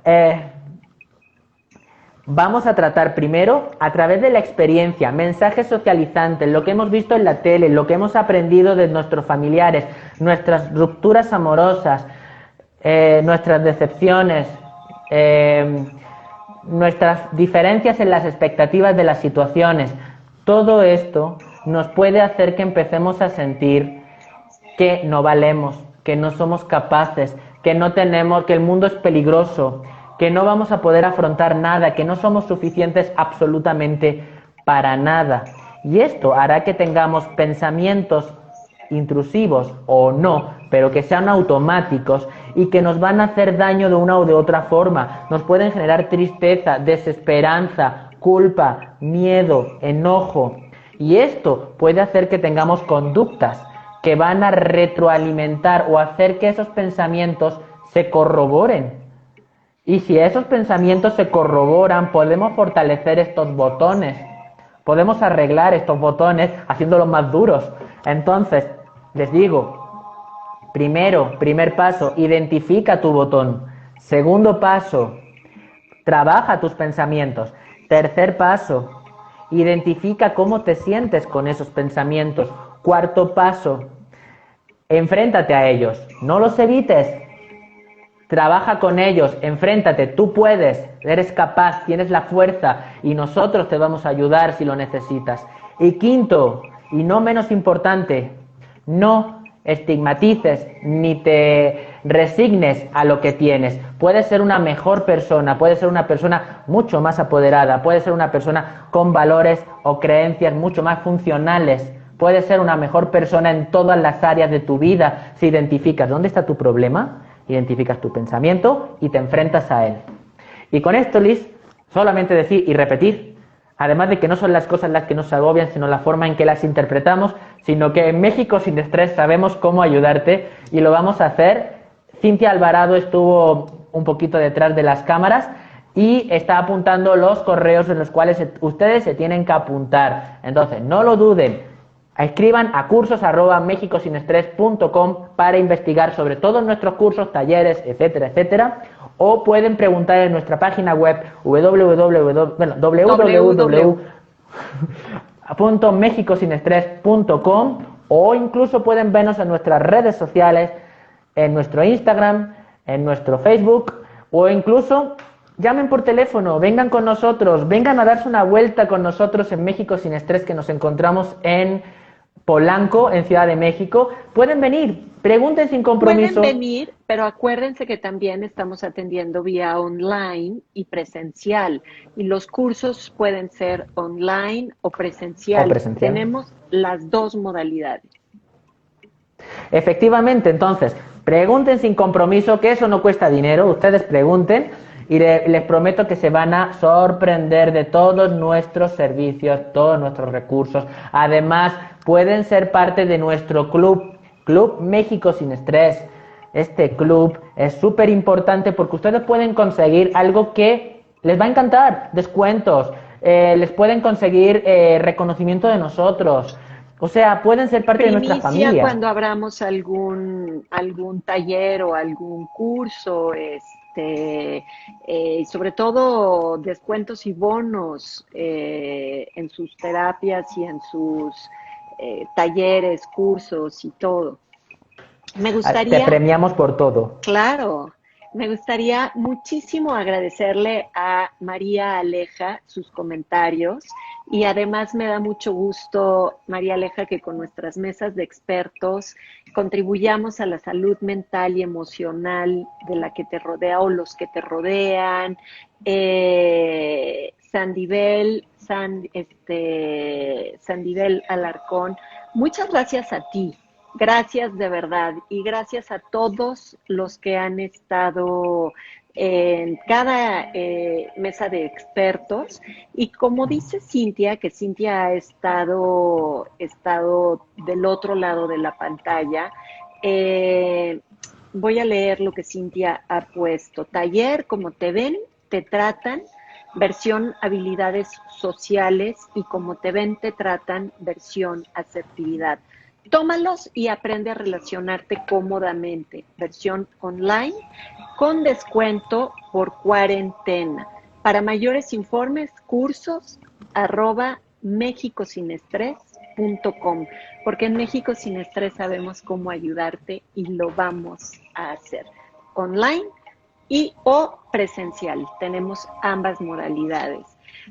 Vamos a tratar primero, a través de la experiencia, mensajes socializantes, lo que hemos visto en la tele, lo que hemos aprendido de nuestros familiares, nuestras rupturas amorosas, nuestras decepciones, nuestras diferencias en las expectativas de las situaciones. Todo esto nos puede hacer que empecemos a sentir que no valemos, que no somos capaces, que no tenemos, que el mundo es peligroso, que no vamos a poder afrontar nada, que no somos suficientes absolutamente para nada. Y esto hará que tengamos pensamientos intrusivos o no, pero que sean automáticos y que nos van a hacer daño de una o de otra forma. Nos pueden generar tristeza, desesperanza, culpa, miedo, enojo. Y esto puede hacer que tengamos conductas que van a retroalimentar o hacer que esos pensamientos se corroboren. Y si esos pensamientos se corroboran, podemos fortalecer estos botones, podemos arreglar estos botones haciéndolos más duros. Entonces, les digo, primer paso, identifica tu botón. Segundo paso, trabaja tus pensamientos. Tercer paso, identifica cómo te sientes con esos pensamientos. Cuarto paso, enfréntate a ellos, no los evites. Trabaja con ellos, enfréntate, tú puedes, eres capaz, tienes la fuerza y nosotros te vamos a ayudar si lo necesitas. Y quinto, y no menos importante, no estigmatices ni te resignes a lo que tienes. Puedes ser una mejor persona, puedes ser una persona mucho más apoderada, puedes ser una persona con valores o creencias mucho más funcionales. Puedes ser una mejor persona en todas las áreas de tu vida si identificas dónde está tu problema, identificas tu pensamiento y te enfrentas a él. Y con esto, Liz, solamente decir y repetir, además de que no son las cosas las que nos agobian, sino la forma en que las interpretamos, sino que en México sin estrés sabemos cómo ayudarte y lo vamos a hacer. Cintia Alvarado estuvo un poquito detrás de las cámaras y está apuntando los correos en los cuales ustedes se tienen que apuntar. Entonces, no lo duden. Escriban a cursos@mexicosinestrés.com para investigar sobre todos nuestros cursos, talleres, etcétera, etcétera. O pueden preguntar en nuestra página web www.mexicosinestrés.com o incluso pueden vernos en nuestras redes sociales, en nuestro Instagram, en nuestro Facebook o incluso llamen por teléfono, vengan con nosotros, vengan a darse una vuelta con nosotros en México Sin Estrés, que nos encontramos en Polanco, en Ciudad de México. Pueden venir, pregunten sin compromiso. Pueden venir, pero acuérdense que también estamos atendiendo vía online y presencial. Y los cursos pueden ser online o presencial. Tenemos las dos modalidades. Efectivamente, entonces, pregunten sin compromiso, que eso no cuesta dinero, ustedes pregunten y les prometo que se van a sorprender de todos nuestros servicios, todos nuestros recursos. Además, pueden ser parte de nuestro Club México Sin Estrés. Este club es súper importante porque ustedes pueden conseguir algo que les va a encantar, descuentos, les pueden conseguir reconocimiento de nosotros. O sea, pueden ser parte de nuestra familia. Cuando abramos algún taller o algún curso, y sobre todo descuentos y bonos en sus terapias y en sus talleres, cursos y todo. Me gustaría... Te premiamos por todo. Claro. Me gustaría muchísimo agradecerle a María Aleja sus comentarios y además me da mucho gusto, María Aleja, que con nuestras mesas de expertos contribuyamos a la salud mental y emocional de la que te rodea o los que te rodean. Sandivel Alarcón, muchas gracias a ti. Gracias de verdad y gracias a todos los que han estado en cada mesa de expertos. Y como dice Cintia, que Cintia ha estado del otro lado de la pantalla, voy a leer lo que Cintia ha puesto. Taller, como te ven, te tratan, versión habilidades sociales, y como te ven, te tratan, versión asertividad. Tómalos y aprende a relacionarte cómodamente. Versión online con descuento por cuarentena. Para mayores informes, cursos @mexicosinestrés.com, porque en México Sin Estrés sabemos cómo ayudarte y lo vamos a hacer online o presencial. Tenemos ambas modalidades.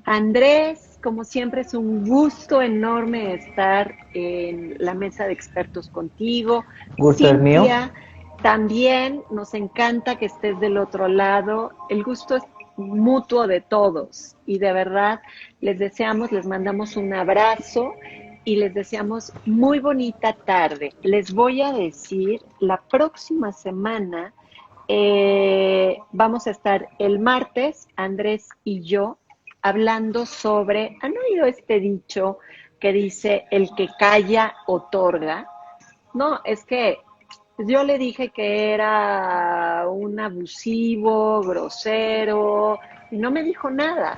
Andrés, como siempre, es un gusto enorme estar en la mesa de expertos contigo. Gusto es mío. También nos encanta que estés del otro lado. El gusto es mutuo de todos y de verdad les mandamos un abrazo y les deseamos muy bonita tarde. Les voy a decir, la próxima semana vamos a estar el martes, Andrés y yo, hablando sobre, ¿han oído este dicho que dice el que calla otorga? No, es que yo le dije que era un abusivo, grosero, y no me dijo nada.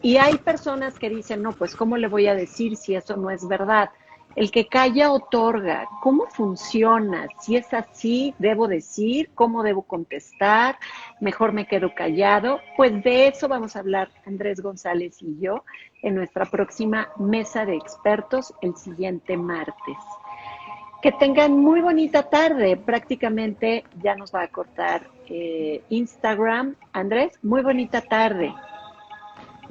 Y hay personas que dicen, no, pues ¿cómo le voy a decir si eso no es verdad? El que calla otorga. ¿Cómo funciona? Si es así, ¿debo decir? ¿Cómo debo contestar? ¿Mejor me quedo callado? Pues de eso vamos a hablar Andrés González y yo en nuestra próxima mesa de expertos el siguiente martes. Que tengan muy bonita tarde. Prácticamente ya nos va a cortar Instagram. Andrés, muy bonita tarde.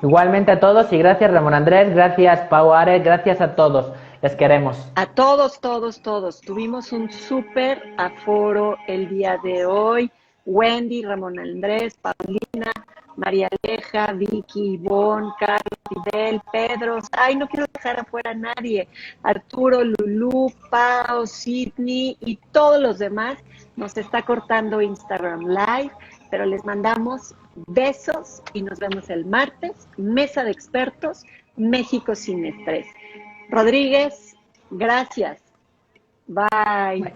Igualmente a todos y gracias Ramón Andrés, gracias Pau Ares, gracias a todos. Les queremos. A todos, todos, todos. Tuvimos un súper aforo el día de hoy. Wendy, Ramón Andrés, Paulina, María Aleja, Vicky, Ivonne, Carlos, Fidel, Pedro. Ay, no quiero dejar afuera a nadie. Arturo, Lulú, Pau, Sidney y todos los demás. Nos está cortando Instagram Live, pero les mandamos besos y nos vemos el martes. Mesa de expertos, México Sin Estrés. Rodríguez, gracias. Bye.